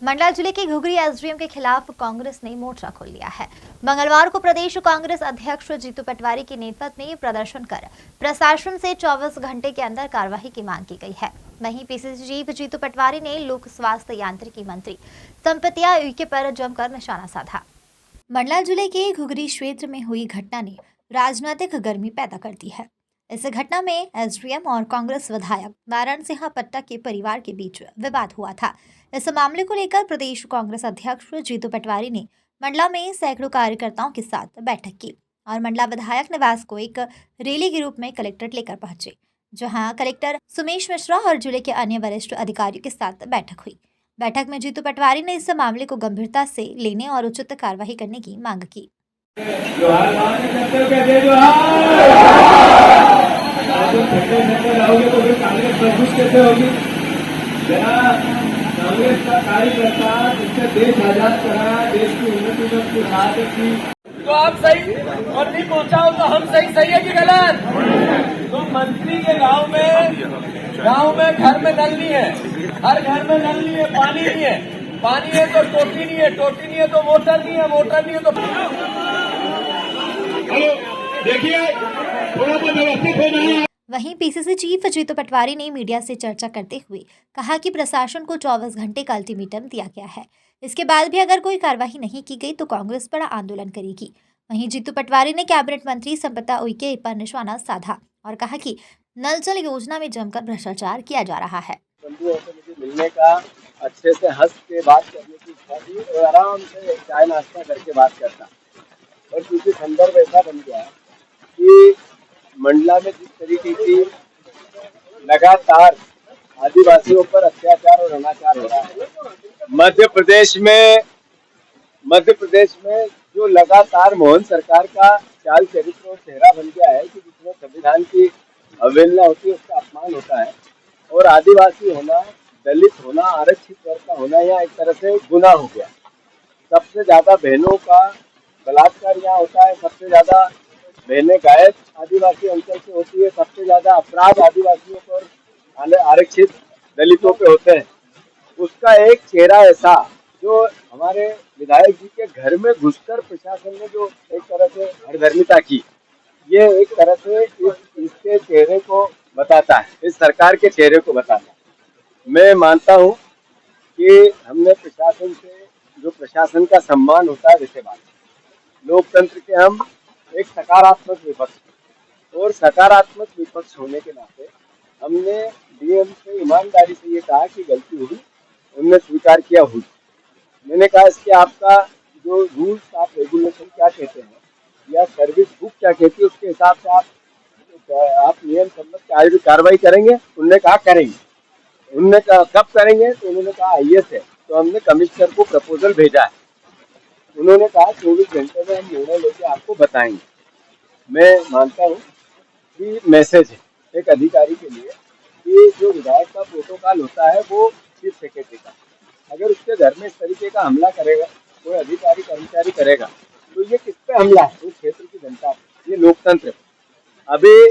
मंडला जिले के घुघरी एसडीएम के खिलाफ कांग्रेस ने मोर्चा खोल लिया है। मंगलवार को प्रदेश कांग्रेस अध्यक्ष जीतू पटवारी के नेतृत्व में प्रदर्शन कर प्रशासन से 24 घंटे के अंदर कार्रवाई की मांग की गई है। वहीं पीसीसी चीफ जीतू पटवारी ने लोक स्वास्थ्य यांत्रिकी मंत्री संपतिया उइके पर जमकर निशाना साधा। मंडला जिले के घुघरी क्षेत्र में हुई घटना ने राजनीतिक गर्मी पैदा कर दी है। इस घटना में एसडीएम और कांग्रेस विधायक नारायण सिंह पट्टा के परिवार के बीच विवाद हुआ था। इस मामले को लेकर प्रदेश कांग्रेस अध्यक्ष जीतू पटवारी ने मंडला में सैकड़ों कार्यकर्ताओं के साथ बैठक की और मंडला विधायक निवास को एक रैली के रूप में कलेक्ट्रेट लेकर पहुंचे, जहां कलेक्टर सुमेश मिश्रा और जिले के अन्य वरिष्ठ अधिकारियों के साथ बैठक हुई। बैठक में जीतू पटवारी ने इस मामले को गंभीरता से लेने और उचित कार्रवाई करने की मांग की। कांग्रेस का कार्यकर्ता जिसने देश आजाद कराया, देश की उन्नति में उसकी हाथ की, तो आप सही और नहीं पहुंचाओ तो हम सही है कि गलत? तो मंत्री के गांव में घर में नल नहीं है, हर घर में नल नहीं है, पानी नहीं है, पानी है तो टोटी नहीं है, टोटी नहीं है तो मोटर नहीं है, मोटर नहीं है तो देखिए थोड़ा सा व्यवस्थित हो जाए। वहीं पीसीसी चीफ जीतू पटवारी ने मीडिया से चर्चा करते हुए कहा कि प्रशासन को 24 घंटे का अल्टीमेटम दिया गया है। इसके बाद भी अगर कोई कार्रवाई नहीं की गई तो कांग्रेस बड़ा आंदोलन करेगी। वहीं जीतू पटवारी ने कैबिनेट मंत्री संपतिया उइके पर निशाना साधा और कहा कि नल जल योजना में जमकर भ्रष्टाचार किया जा रहा है। मुझे मिलने का, अच्छे से हंस के बात करने की इच्छा थी और आराम से चाय नाश्ता करके बात करता, और क्योंकि संदर्भ ऐसा बन गया कि मंडला में जिस तरीके की लगातार आदिवासियों पर अत्याचार और अनाचार हो रहा है, मध्य प्रदेश में जो लगातार मोहन सरकार का चाल चरित्र और चेहरा बन गया है कि जिसमें संविधान की अवहेलना होती है, उसका अपमान होता है, और आदिवासी होना, दलित होना, आरक्षित वर्ग का होना यहाँ एक तरह से गुनाह हो गया। सबसे ज्यादा बहनों का बलात्कार यहाँ होता है, सबसे ज्यादा बहनें गायब आदिवासी अंचल से होती है, सबसे ज्यादा अपराध आदिवासियों पर, आरक्षित दलितों पे होते हैं। उसका एक चेहरा ऐसा जो हमारे विधायक जी के घर में घुसकर प्रशासन ने जो एक तरह से हरधर्मिता की, ये एक तरह से इसके चेहरे को बताता है, इस सरकार के चेहरे को बताता है। मैं मानता हूँ कि हमने प्रशासन से जो प्रशासन का सम्मान होता है वैसे बात, लोकतंत्र के हम एक सकारात्मक विपक्ष, और सकारात्मक विपक्ष होने के नाते हमने डीएम से ईमानदारी से ये कहा कि गलती हुई, उनने स्वीकार किया हुई। मैंने कहा इसके आपका जो रूल्स आप रेगुलेशन क्या कहते हैं या सर्विस बुक क्या कहती है, उसके हिसाब से आप नियम सम्मत कार्रवाई करेंगे? उन्होंने कहा करेंगे। उन्होंने कहा कब करेंगे? तो उन्होंने कहा आइए से, तो हमने कमिश्नर को प्रपोजल भेजा है। उन्होंने कहा 24 घंटे में हम निर्णय लेके आपको बताएंगे। मैं मानता हूँ कि मैसेज है एक अधिकारी के लिए कि जो विधायक का प्रोटोकॉल होता है वो चीफ सेक्रेटरी का, अगर उसके घर में इस तरीके का हमला करेगा कोई अधिकारी कर्मचारी करेगा तो ये किस पे हमला है? उस क्षेत्र की जनता पे, ये लोकतंत्र पे। अभी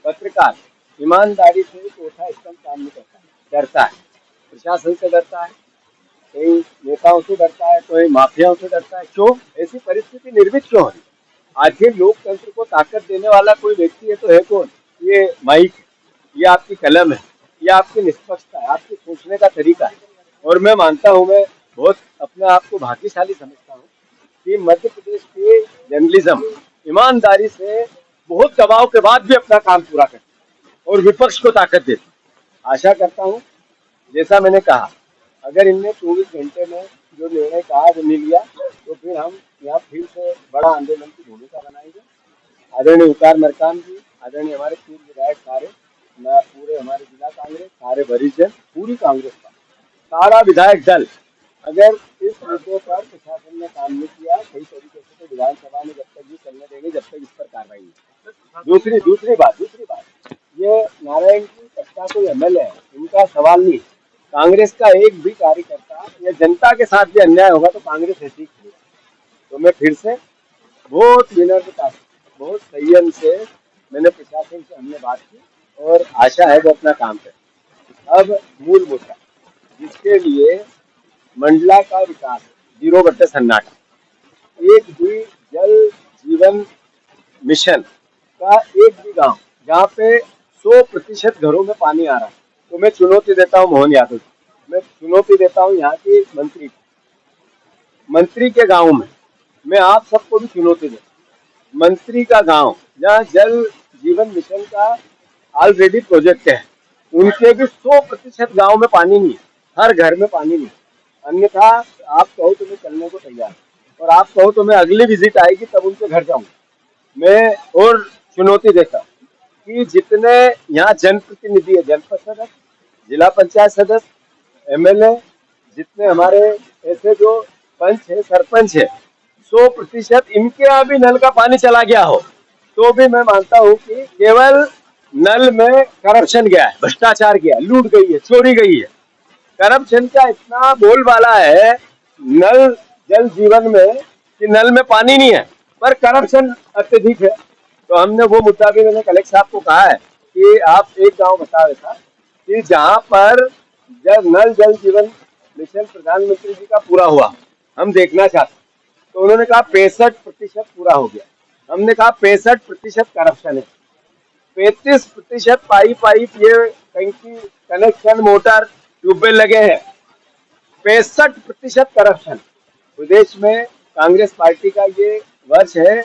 पत्रकार ईमानदारी से चौथा स्तंभ काम नहीं करता है, डरता है, प्रशासन से डरता है, कोई नेताओं से डरता है, कोई माफियाओं से डरता है। क्यों ऐसी परिस्थिति निर्मित क्यों है? आखिर लोकतंत्र को ताकत देने वाला कोई व्यक्ति है तो है कौन? ये माइक है, ये आपकी कलम है, ये आपकी निष्पक्षता है, आपके सोचने का तरीका है। और मैं मानता हूँ, मैं बहुत अपने आप को भाग्यशाली समझता हूँ कि मध्य प्रदेश के जर्नलिज्म ईमानदारी से बहुत दबाव के बाद भी अपना काम पूरा करती है और विपक्ष को ताकत देती। आशा करता हूँ जैसा मैंने कहा, अगर इनने 24 घंटे में जो निर्णय कहा वो नहीं लिया तो फिर हम यहाँ फिर से बड़ा आंदोलन की भूमिका बनाएंगे। आदरणीय उकार मरकाम जी, आदरणीय हमारे पूर्व विधायक सारे, पूरे हमारे जिला कांग्रेस, सारे वरिष्ठ जन, पूरी कांग्रेस का सारा विधायक दल, अगर इस मुद्दे पर प्रशासन ने काम नहीं किया सही तरीके से तो विधानसभा में जब तक भी चलने देंगे जब तक इस पर कार्रवाई नहीं। दूसरी बात, ये नारायण जी सत्ता कोई एमएलए है, इनका सवाल नहीं। कांग्रेस का एक भी कार्यकर्ता या जनता के साथ भी अन्याय होगा तो कांग्रेस ऐसी ही। तो मैं फिर से बहुत विनम्रता से, बहुत संयम से मैंने प्रशासन से हमने बात की और आशा है वो अपना काम करे। अब मूल मुद्दा जिसके लिए मंडला का विकास 0 बट्टे सन्नाटा। एक भी जल जीवन मिशन का एक भी गांव जहाँ पे 100% घरों में पानी आ रहा है, तो मैं चुनौती देता हूँ मोहन यादव जी, मैं चुनौती देता हूँ यहाँ की मंत्री के गांव में, मैं आप सबको भी चुनौती देता हूँ। मंत्री का गांव जहाँ जल जीवन मिशन का ऑलरेडी प्रोजेक्ट है, उनके भी 100% गांव में पानी नहीं है, हर घर में पानी नहीं है। अन्यथा आप कहो तो मैं चलने को तैयार हूँ, और आप कहो तो मैं अगली विजिट आएगी तब उनके घर जाऊंगा। मैं और चुनौती देता हूँ कि जितने यहाँ जनप्रतिनिधि है, जनपद सदस्य, जिला पंचायत सदस्य, एमएलए, जितने हमारे ऐसे जो पंच है, सरपंच है, 100% इनके यहाँ भी नल का पानी चला गया हो तो भी मैं मानता हूँ कि केवल नल में करप्शन गया है, भ्रष्टाचार गया है, लूट गई है, चोरी गई है। करप्शन का इतना बोलबाला है नल जल जीवन में कि नल में पानी नहीं है, पर करप्शन अत्यधिक है। तो हमने वो मुद्दा भी, मैंने कलेक्टर साहब को कहा है कि आप एक गांव बता देता कि जहां पर जब नल जल जीवन मिशन प्रधानमंत्री जी का पूरा हुआ, हम देखना चाहते, तो उन्होंने कहा 65% पूरा हो गया। हमने कहा 65% करप्शन है, 35% पाइप ये टंकी कनेक्शन मोटर ट्यूबवेल लगे हैं, 65% करप्शन। प्रदेश में कांग्रेस पार्टी का ये वर्ष है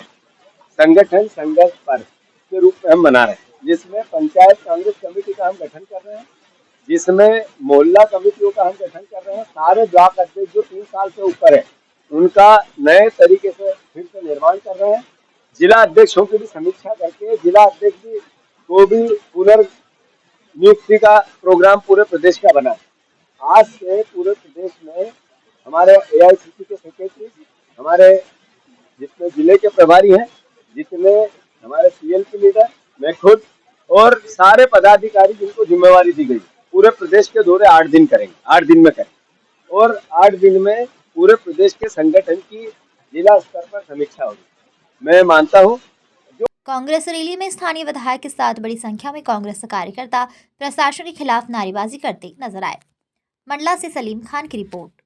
संगठन संघर्ष पर्व के रूप में हम मना रहे हैं, जिसमें पंचायत कांग्रेस कमेटी का हम गठन कर रहे हैं, जिसमें मोहल्ला कमेटियों का हम गठन कर रहे हैं। सारे ब्लॉक अध्यक्ष जो 3 साल से ऊपर है उनका नए तरीके से फिर से निर्माण कर रहे हैं। जिला अध्यक्षों की भी समीक्षा करके जिला अध्यक्ष भी को भी पुनर्नियुक्ति का प्रोग्राम पूरे प्रदेश का बना है। आज से पूरे प्रदेश में हमारे एआईसीसी के सेक्रेटरी, हमारे जितने जिले के प्रभारी हैं, जितने हमारे सीएलपी लीडर, मैं खुद और सारे पदाधिकारी जिनको जिम्मेवारी दी गई, पूरे प्रदेश के दौरे 8 दिन करेंगे, 8 दिन में करेंगे, और 8 दिन में पूरे प्रदेश के संगठन की जिला स्तर पर समीक्षा होगी। मैं मानता हूँ कांग्रेस रैली में स्थानीय विधायक के साथ बड़ी संख्या में कांग्रेस कार्यकर्ता प्रशासन के खिलाफ नारेबाजी करते नजर आए। मंडला से सलीम खान की रिपोर्ट।